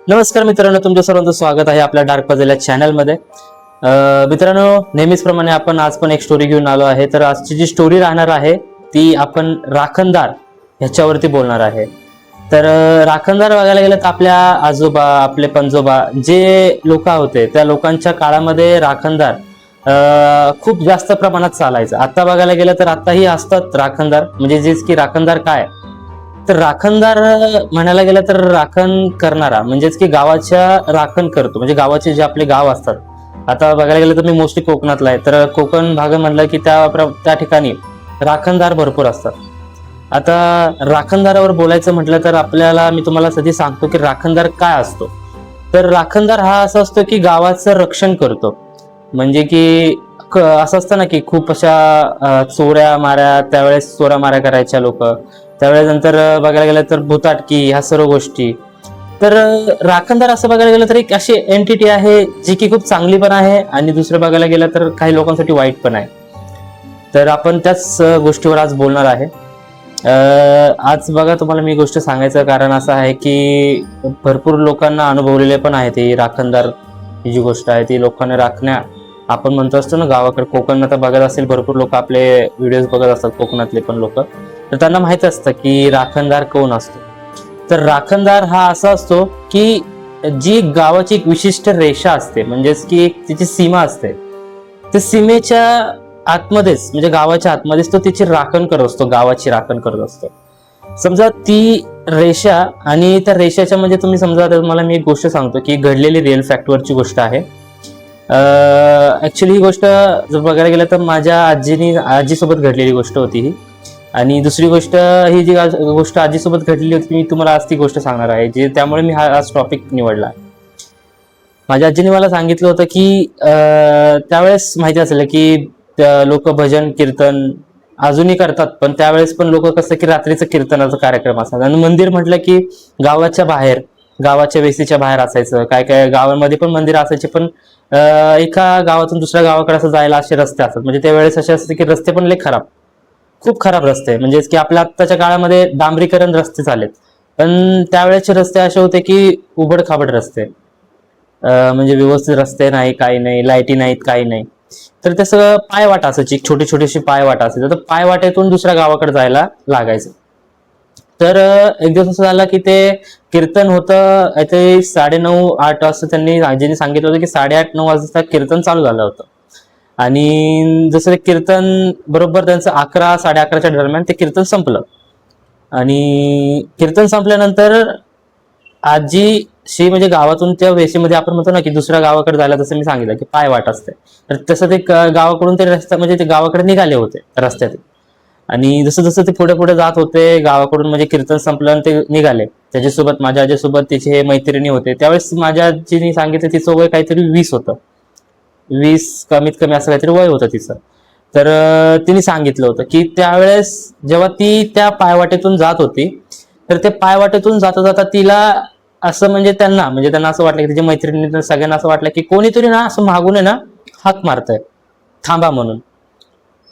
नमस्कार मित्रांनो, तुमच्या सर्वांचं स्वागत आहे आपल्या डार्क पझल या चॅनलमध्ये. मित्रांनो, नेहमीच प्रमाणे आपण आज पण एक स्टोरी घेऊन आलो आहे. तर आजची जी स्टोरी राहणार आहे ती आपण राखणदार ह्याच्यावरती बोलणार आहे. तर राखणदार बघायला गेलं तर आपल्या आजोबा, आपले पंजोबा जे लोक होते त्या लोकांच्या काळामध्ये राखणदार खूप जास्त प्रमाणात चालायचं. आता बघायला गेलं तर आताही असतात राखणदार, म्हणजे जेच की राखणदार काय तर राखणदार म्हणायला गेलं तर राखण करणारा, म्हणजेच की गावाच्या राखण करतो, म्हणजे गावाचे जे आपले गाव असतात. आता बघायला गेलं तर मी मोस्टली कोकणातला आहे, तर कोकण भाग म्हणलं की त्या ठिकाणी राखणदार भरपूर असतात. आता राखणदारावर बोलायचं म्हटलं तर आपल्याला मी तुम्हाला सध्या सांगतो की राखणदार काय असतो. तर राखणदार हा असा असतो की गावाचं रक्षण करतो. म्हणजे की असं असतं ना की खूप अशा चोऱ्या माऱ्या, त्यावेळेस चोऱ्या माऱ्या करायच्या लोक, त्यावेळेस नंतर बघायला गेलं तर भूताटकी, ह्या सर्व गोष्टी. तर राखणदार असं बघायला गेलं तर एक अशी एंटिटी आहे जी की खूप चांगली पण आहे आणि दुसरं बघायला गेलं तर काही लोकांसाठी वाईट पण आहे. तर आपण त्याच गोष्टीवर आज बोलणार आहे. आज बघा, तुम्हाला मी गोष्ट सांगायचं कारण असं आहे की भरपूर लोकांना अनुभवलेले पण आहे ते राखणदार ही जी गोष्ट आहे ती लोकांना राखण्या. आपण म्हणतो असतो ना गावाकडे, कोकणात बघत असेल भरपूर लोक आपले व्हिडिओज बघत असतात, कोकणातले पण लोक, तर त्यांना माहित असतं की राखणदार कोण असतो. तर राखणदार हा असा असतो की जी गावाची एक विशिष्ट रेषा असते, म्हणजेच की एक तिची सीमा असते, त्या सीमेच्या आतमध्येच, म्हणजे गावाच्या आतमध्येच तो तिची राखण करत असतो, गावाची राखण करत असतो. समजा ती रेषा, आणि त्या रेषाच्या म्हणजे तुम्ही समजा, तुम्हाला मी एक गोष्ट सांगतो की घडलेली रिअल फॅक्टवरची गोष्ट आहे. ऍक्च्युली ही गोष्ट जर बघायला गेलं तर माझ्या आजीसोबत घडलेली गोष्ट होती ही. आणि दुसरी गोष्ट, ही जी गोष्ट आजीसोबत घडलेली होती मी तुम्हाला आज ती गोष्ट सांगणार आहे, जे त्यामुळे मी हा आज टॉपिक निवडला. माझ्या आजीने मला सांगितलं होतं की त्यावेळेस माहिती असेल की लोक भजन कीर्तन अजूनही करतात, पण त्यावेळेस पण लोक कसं की रात्रीचं कीर्तनाचा कार्यक्रम असतात. आणि मंदिर म्हटलं की गावाच्या बाहेर, गावाच्या वेसीच्या बाहेर असायचं. काय काय गावांमध्ये पण मंदिर असायचे, पण एका गावातून दुसऱ्या गावाकडे असं जायला असे रस्ते असतात. म्हणजे त्यावेळेस असे असते की रस्ते पण लय खराब, खूप खराब रस्ते, म्हणजे की आपल्या आत्ताच्या काळामध्ये डांबरीकरण रस्ते झालेत, पण त्यावेळेचे रस्ते असे होते की उबड खाबड रस्ते, म्हणजे व्यवस्थित रस्ते नाही, काही नाही, लाईटी नाहीत, काही नाही. तर ते सगळं पायवाट असायची, छोटी छोटीशी पायवाट असायची, तर पायवाटेतून दुसऱ्या गावाकडे जायला लागायचं. तर एक दिवस असं झाला की ते कीर्तन होतं, ते 9:30-8 वाजता त्यांनी आजीने सांगितलं होतं की 8:30-9 वाजता कीर्तन चालू झालं होतं. आणि जसं ते कीर्तन बरोबर त्यांचं 11-11:30च्या दरम्यान ते कीर्तन संपलं. आणि कीर्तन संपल्यानंतर आजीशी, म्हणजे गावातून त्या वेशीमध्ये आपण म्हणतो ना की दुसऱ्या गावाकडे जायला, जसं मी सांगितलं की पाय वाट असते, तर तसं ते गावाकडून ते रस्ता, म्हणजे ते गावाकडे निघाले होते रस्त्यात. आणि जसं जसं ते पुढे पुढे जात होते गावाकडून, म्हणजे कीर्तन संपलं आणि ते निघाले, त्याच्यासोबत माझ्या आजीसोबत तिचे मैत्रिणी होते. त्यावेळेस माझ्या आजीने सांगितलं तिचं वय काहीतरी 20 होतं, 20 कमीत कमी असं काहीतरी वय होतं तिचं. तर तिने सांगितलं होतं की त्यावेळेस जेव्हा ती त्या पायवाटेतून जात होती, तर ते पायवाटेतून जाता जाता तिला असं, म्हणजे त्यांना असं वाटलं की तिच्या मैत्रिणी सगळ्यांना असं वाटलं की कोणीतरी ना असं मागून आहे ना हाक मारतंय, थांबा म्हणून.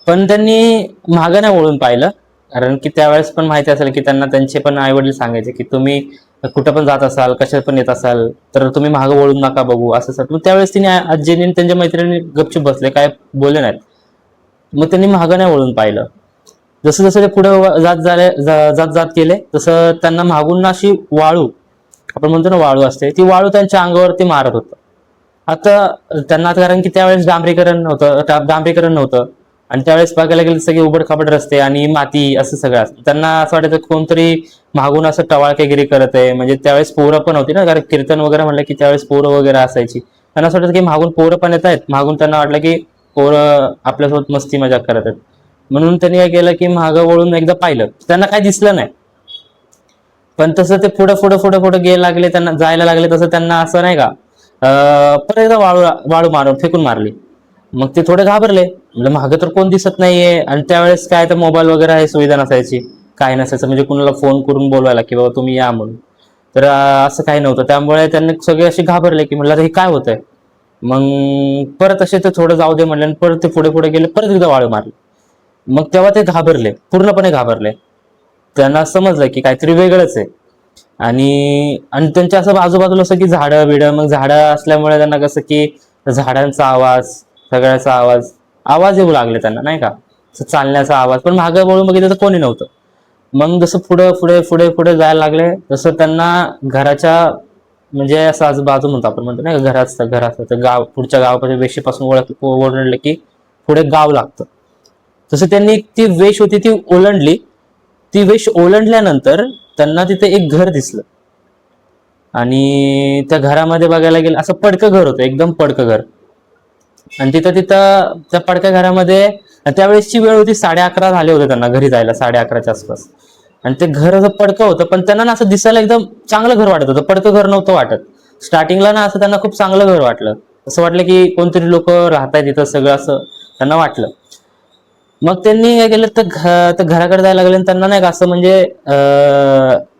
पण त्यांनी मागं नाही वळून पाहिलं, कारण की त्यावेळेस पण माहिती असेल की त्यांना त्यांचे पण आई वडील सांगायचे की तुम्ही कुठं पण जात असाल, कशात पण येत असाल, तर तुम्ही मागं वळून नका बघू, असं. मग त्यावेळेस तिने, आजीने त्यांच्या मैत्रिणी गपचूप बसले, काय बोलले नाहीत. मग त्यांनी मागं नाही वळून पाहिलं. जसं जसं ते पुढे जात जात गेले, तसं त्यांना मागून ना अशी वाळू, आपण म्हणतो ना वाळू असते, ती वाळू त्यांच्या अंगावरती मारत होतं. आता त्यांना, कारण की त्यावेळेस डांबरीकरण नव्हतं, आणि त्यावेळेस बघायला गेलं सगळे उबडखाबड रस्ते आणि माती, असं सगळं असतं. त्यांना असं वाटायचं कोणतरी मागून असं टवाळकेगिरी करत आहे. म्हणजे त्यावेळेस पोरं पण होती ना, कारण कीर्तन वगैरे म्हणलं की त्यावेळेस पोरं वगैरे असायची. त्यांना असं वाटायचं की मागून पोरं पण येत आहेत, मागून त्यांना वाटलं की पोरं आपल्यासोबत मस्ती मजाक करत आहेत. म्हणून त्यांनी काय केलं की मागं वळून एकदा पाहिलं, त्यांना काही दिसलं नाही. पण तसं ते पुढे पुढे पुढे पुढे गेला लागले, त्यांना जायला लागले, तसं त्यांना असं नाही का परत एकदा वाळू मारून फेकून मारली. मग ते थोडे घाबरले, म्हणजे मागं तर कोण दिसत नाहीये. आणि त्यावेळेस काय तर मोबाईल वगैरे आहे सुविधा नसायची, काय नसायचं, म्हणजे कुणाला फोन करून बोलवायला की बाबा तुम्ही या म्हणून, तर असं काही नव्हतं. त्यामुळे त्यांनी सगळे असे घाबरले की म्हणलं हे काय होतंय. मग परत असे ते थोडं जाऊ दे म्हणले, आणि परत ते पुढे पुढे गेले, परत एकदा वाळू मारली. मग तेव्हा ते घाबरले, पूर्णपणे घाबरले. त्यांना समजलं की काहीतरी वेगळंच आहे. आणि आणि त्यांच्या असं आजूबाजूला असं की झाडं बिडं, मग झाडं असल्यामुळे त्यांना कसं की झाडांचा आवाज, सगळ्याचा आवाज आवाज येऊ लागले त्यांना, नाही का, असं चालण्याचा आवाज. पण मागं वळून बघितलं तर कोणी नव्हतं. मग जसं पुढे पुढे पुढे पुढे जायला लागले तसं त्यांना घराच्या म्हणजे असं आजूबाजू म्हणतो आपण, म्हणतो नाही का, घराचं तर गाव, पुढच्या गावापासून वेशीपासून ओळखलं की पुढे गाव लागतं. तसं त्यांनी ती वेश होती ती ओलांडली. ती वेश ओलांडल्यानंतर त्यांना तिथे एक घर दिसलं. आणि त्या घरामध्ये बघायला गेलं असं पडकं घर होतं, एकदम पडकं घर. आणि तिथं तिथं त्या पडक्या घरामध्ये त्यावेळेसची वेळ होती, 11:30 झाले होते त्यांना घरी जायला, 11:30च्या आसपास. आणि ते घर असं पडकं होतं, पण त्यांना ना असं दिसायला एकदम चांगलं घर वाटत होतं, पडकं घर नव्हतं वाटत. स्टार्टिंगला ना असं त्यांना खूप चांगलं घर वाटलं, असं वाटलं की कोणतरी लोक राहतायत तिथं, सगळं असं त्यांना वाटलं. मग त्यांनी काय केलं तर घराकडे जायला लागले. आणि त्यांना नाही का असं म्हणजे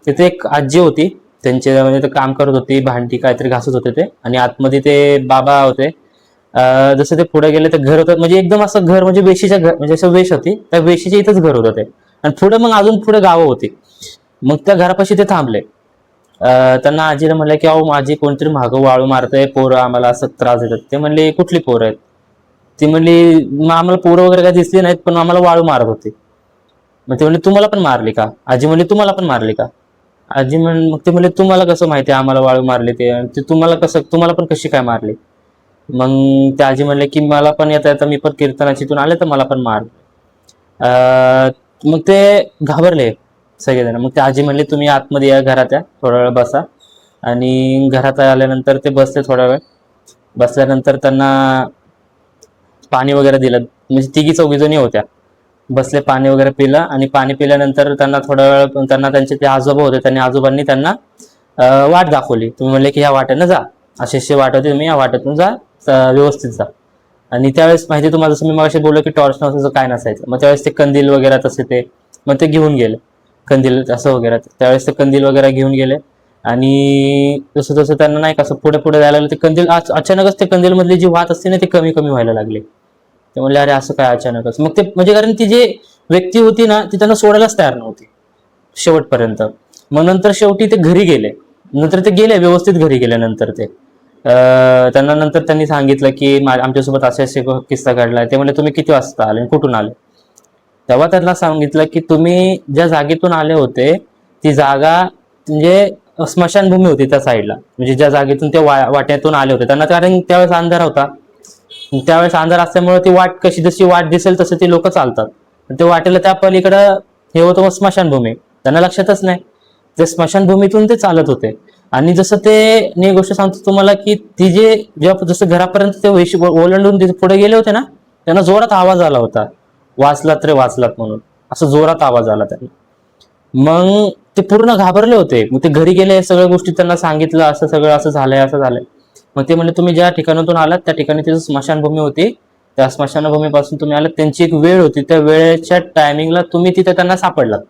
तिथे एक आजी होती, त्यांचे म्हणजे ते काम करत होती, भांडी काहीतरी घासत होते ते, आणि आतमध्ये ते बाबा होते. जसं ते पुढे गेले तर घर होतं, म्हणजे एकदम असं घर म्हणजे वेशीच्या घर, म्हणजे असं वेश होती, त्या वेशीच्या इथंच घर होतं ते. आणि पुढे मग अजून पुढे गावं होती. मग त्या घरापाशी ते थांबले. त्यांना आजीला म्हणलं की अहो माझी कोणतरी मागं वाळू मारतंय, पोरं आम्हाला असं त्रास देतात. ते म्हणले कुठली पोरं आहेत? ती म्हणली मग आम्हाला पोरं वगैरे काय दिसली नाहीत, पण आम्हाला वाळू मारत होती. मग ते म्हणले तुम्हाला पण मारली का? आजी म्हणली तुम्हाला पण मारली का? मग ते म्हणले तुम्हाला कसं माहिती आम्हाला वाळू मारली ते? आणि ते तुम्हाला पण कशी काय मारली? मग ते आजी म्हणले की मला पण येता येता मी पण कीर्तनाचीतून आले तर मला पण मार. मग ते घाबरले सगळेजण. मग ते आजी म्हणले तुम्ही आतमध्ये या, घरात या, थोडा वेळ बसा. आणि घरात आल्यानंतर ते बसले थोडा वेळ. बसल्यानंतर त्यांना पाणी वगैरे दिलं, म्हणजे तिघी चौघी जणी होत्या. बसले, पाणी वगैरे पिलं. आणि पाणी पिल्यानंतर त्यांना थोडा वेळ त्यांना त्यांचे ते आजोबा होते, आजोबांनी त्यांना वाट दाखवली. तुम्ही म्हणले की ह्या वाटेनं जा, अशी वाट होती, तुम्ही या वाटेतून जा, व्यवस्थित जा. आणि त्यावेळेस माहिती तुम्हाला, जसं मी मगाशी बोललो की टॉर्च नसायचं, काय नसायचं. मग त्यावेळेस ते कंदील वगैरे तसे ते मग ते घेऊन गेले, कंदील असं वगैरे. त्यावेळेस ते कंदील वगैरे घेऊन गेले. आणि जसं जसं त्यांना नाही कसं पुढे पुढे जायला लागलं, ते कंदील अचानकच ते कंदील मधली जी वात असते ना ती कमी कमी व्हायला लागली. ते म्हणले अरे असं काय अचानकच? मग ते म्हणजे कारण ती जी व्यक्ती होती ना ती त्यांना सोडायलाच तयार नव्हती शेवटपर्यंत. मग नंतर शेवटी ते घरी गेले. नंतर ते गेले, व्यवस्थित घरी गेले. नंतर ते त्यांना नंतर त्यांनी सांगितलं की आमच्यासोबत असे असे किस्सा घडलाय. ते म्हणजे तुम्ही किती वाजता आले, कुठून आले? तेव्हा त्यांना सांगितलं की तुम्ही ज्या जागेतून आले होते ती जागा म्हणजे स्मशानभूमी होती त्या साईडला, म्हणजे ज्या जागेतून ते वाट्यातून आले होते. त्यांना कारण त्यावेळेस अंधार होता, त्यावेळेस अंधार असल्यामुळे ती वाट कशी जशी वाट दिसेल तसं ती लोक चालतात. ते वाटेला त्या पलीकडं हे होतं स्मशानभूमी, त्यांना लक्षातच नाही. ते स्मशानभूमीतून ते चालत होते. आणि जसं ते मी गोष्ट सांगतो तुम्हाला की ती जे जेव्हा जसं घरापर्यंत ते वेशी ओलांडून तिथे पुढे गेले होते ना, त्यांना जोरात आवाज आला होता, वाचलात रे वाचलात म्हणून, असं जोरात आवाज आला त्यांना. मग ते पूर्ण घाबरले होते. मग ते घरी गेले, सगळ्या गोष्टी त्यांना सांगितलं, असं सगळं असं झालंय असं झालंय. मग ते म्हणले तुम्ही ज्या ठिकाणातून आलात त्या ठिकाणी तिथं स्मशानभूमी होती, त्या स्मशानभूमीपासून तुम्ही आलात, त्यांची एक वेळ होती, त्या वेळेच्या टायमिंगला तुम्ही तिथे त्यांना सापडलात.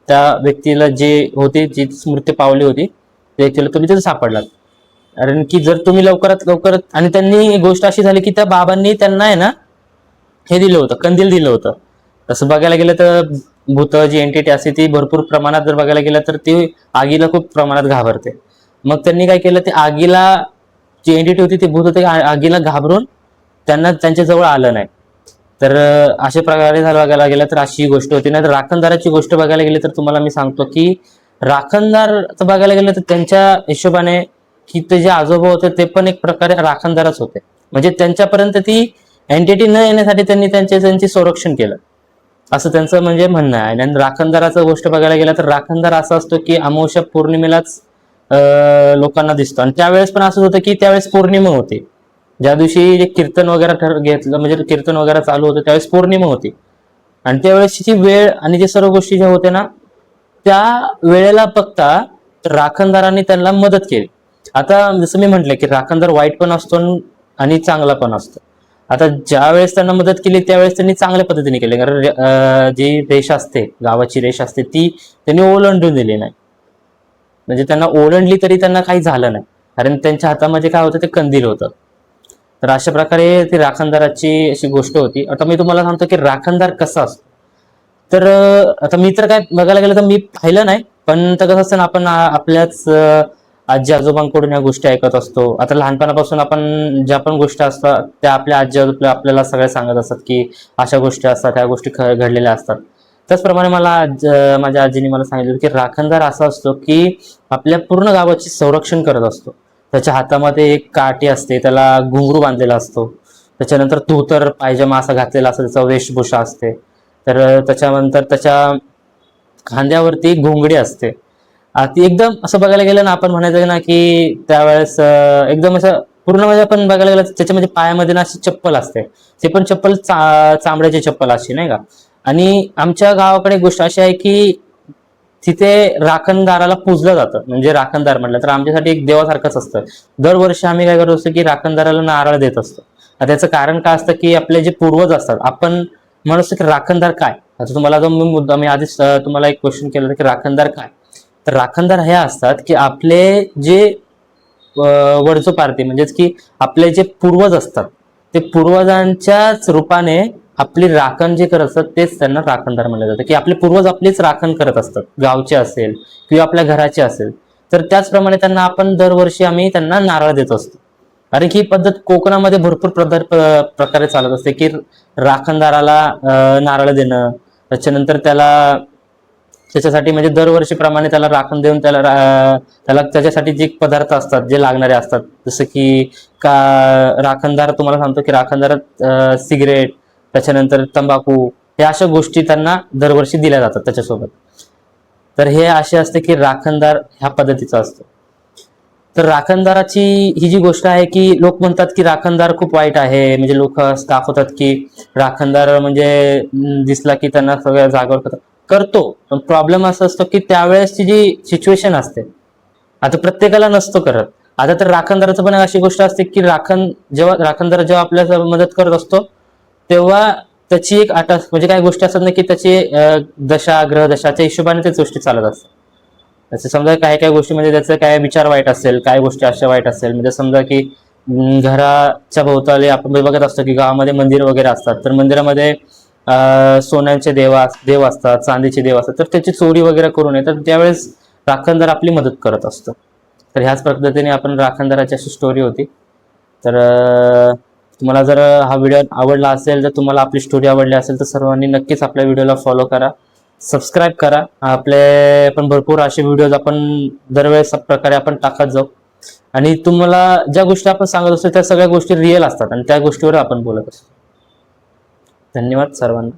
त्या व्यक्तीला जे होते, जी स्मृती पावली होती त्या व्यक्तीला तुम्ही तिथे सापडलात. कारण की जर तुम्ही लवकरात लवकर, आणि त्यांनी गोष्ट अशी झाली की त्या बाबांनी त्यांना आहे ना हे दिलं होतं, कंदील दिलं होतं. तसं बघायला गेलं तर भूत जी एंटिटी असते ती भरपूर प्रमाणात जर बघायला गेलं तर ती आगीला खूप प्रमाणात घाबरते. मग त्यांनी काय केलं, ते आगीला जी एंटिटी होती ती भूत होते, आगीला घाबरून त्यांना त्यांच्या जवळ आलं नाही. तर अशा प्रकारे झालं बघायला गेलं तर अशी गोष्ट होती. नाही तर राखणदाराची गोष्ट बघायला गेली तर तुम्हाला मी सांगतो की राखणदार बघायला गेलं तर त्यांच्या हिशोबाने की ते जे आजोबा होते ते पण एक प्रकारे राखणदारच होते. म्हणजे त्यांच्यापर्यंत ती एंटिटी न येण्यासाठी त्यांनी त्यांचे संरक्षण केलं, असं त्यांचं म्हणजे म्हणणं आहे. आणि राखणदाराचं गोष्ट बघायला गेलं तर राखणदार असा असतो की अमावस्या पौर्णिमेलाच लोकांना दिसतो. आणि त्यावेळेस पण असं होतं की त्यावेळेस पौर्णिमा होती, ज्या दिवशी कीर्तन वगैरे घेतलं, म्हणजे कीर्तन वगैरे चालू होतं त्यावेळेस पौर्णिमा होती. आणि त्यावेळेसची वेळ आणि जे सर्व गोष्टी ज्या होत्या ना त्या वेळेला बघता राखणदारांनी त्यांना मदत केली. आता जसं मी म्हटलं की राखणदार वाईट पण असतो आणि चांगला पण असतो. आता ज्या वेळेस त्यांना मदत केली त्यावेळेस त्यांनी चांगल्या पद्धतीने केली, कारण जी रेष असते, गावाची रेष असते, ती त्यांनी ओलांडून दिली नाही. म्हणजे त्यांना ओलांडली तरी त्यांना काही झालं नाही, कारण त्यांच्या हातामध्ये काय होतं, ते कंदील होतं. तर अशा प्रकारे ती राखणदाराची अशी गोष्ट होती. आता मी तुम्हाला सांगतो की राखणदार कसा असतो. तर आता मी तर काय बघायला गेलं तर मी पाहिलं नाही, पण तर कसं असतं ना, आपण आपल्याच आजी आजोबांकडून या गोष्टी ऐकत असतो. आता लहानपणापासून आपण ज्या पण गोष्टी असतात त्या आपल्या आजी आजोबा आपल्याला सगळ्या सांगत असतात की अशा गोष्टी असतात, त्या गोष्टी घडलेल्या असतात. त्याचप्रमाणे मला माझ्या आजीने मला सांगितलं की राखणदार असा असतो की आपल्या पूर्ण गावाची संरक्षण करत असतो. त्याच्या हातामध्ये एक काठी असते, त्याला घुंगरू बांधलेला असतो. त्याच्यानंतर धोतर पायजमा असा घातलेला असतो, त्याचा वेशभूषा असते. तर त्याच्यानंतर त्याच्या खांद्यावरती घोंगडी असते. ती एकदम असं बघायला गेलं ना, आपण म्हणायचं ना की त्यावेळेस एकदम असं पूर्ण म्हणजे आपण बघायला गेलं त्याच्यामध्ये पायामध्ये ना अशी चप्पल असते. ते पण चप्पल चामड्याची चप्पल अशी नाही का. आणि आमच्या गावाकडे एक गोष्ट अशी आहे की तिथे राखणदाराला पूजलं जातं. म्हणजे राखणदार म्हटलं तर आमच्यासाठी एक देवासारखंच असतं. दरवर्षी आम्ही काय करत असतो की राखणदाराला नारळ देत असतो. त्याचं कारण काय असतं की आपले जे पूर्वज असतात, आपण म्हणत असतो की राखणदार काय. आता तुम्हाला जो मुद्दा मी आधीच तुम्हाला एक क्वेश्चन केलं होतं की राखणदार काय. तर राखणदार हे असतात की आपले जे वडचोपार्ती म्हणजेच की आपले जे पूर्वज असतात, ते पूर्वजांच्याच रूपाने आपली राखण जे करत असतात तेच त्यांना राखणदार म्हणलं जातं. की आपले पूर्वज आपलीच राखण करत असतात, गावचे असेल किंवा आपल्या घराचे असेल. तर त्याचप्रमाणे त्यांना आपण दरवर्षी आम्ही त्यांना नारळ देत असतो. कारण की ही पद्धत कोकणामध्ये भरपूर प्रकारे चालत असते की राखणदाराला नारळ देणं, त्याच्यानंतर त्याच्यासाठी म्हणजे दरवर्षीप्रमाणे त्याला राखण देऊन त्याला त्याच्यासाठी जे पदार्थ असतात जे लागणारे असतात, जसं की का राखणदार तुम्हाला सांगतो की राखणदारात सिगरेट, त्याच्यानंतर तंबाखू, या अशा गोष्टी त्यांना दरवर्षी दिल्या जातात त्याच्यासोबत. तर हे असे असते की राखणदार ह्या पद्धतीचा असतो. तर राखणदाराची ही जी गोष्ट आहे की लोक म्हणतात की राखणदार खूप वाईट आहे, म्हणजे लोक दाखवतात की राखणदार म्हणजे दिसला की त्यांना सगळ्या जागेवर करतो. पण प्रॉब्लेम असा असतो की त्यावेळेसची जी सिच्युएशन असते, आता प्रत्येकाला नसतो करत. आता तर राखणदाराचं पण अशी गोष्ट असते की राखणदार जेव्हा आपल्याला मदत करत असतो तेव्हा त्याची एक म्हणजे काही गोष्टी असतात ना की त्याची दशा ग्रह दशाच्या हिशोबाने त्याच गोष्टी चालत असतात. त्याचे समजा काय काय गोष्टी म्हणजे त्याचे काय विचार वाईट असेल, काय गोष्टी अशा वाईट असेल, म्हणजे समजा की घराच्या भोवताली आपण बघत असतो की गावामध्ये मंदिर वगैरे असतात. तर मंदिरामध्ये सोन्याचे देव असतात, चांदीचे देव असतात. तर त्याची चोरी वगैरे करू नये, तर त्यावेळेस राखणदार आपली मदत करत असतो. तर ह्याच पद्धतीने आपण राखणदाराची अशी स्टोरी होती. तर तुम्हाला जर हा व्हिडिओ आवडला असेल, जर तुम्हाला आपली स्टोरी आवडली असेल, तर सर्वांनी नक्कीच आपल्या व्हिडिओला फॉलो करा, सबस्क्राईब करा. आपले पण भरपूर असे व्हिडिओज आपण दरवेळेस प्रकारे आपण टाकत जाऊ. आणि तुम्हाला ज्या गोष्टी आपण सांगत असतो त्या सगळ्या गोष्टी रिअल असतात आणि त्या गोष्टीवर आपण बोलत असतो. धन्यवाद सर्वांना.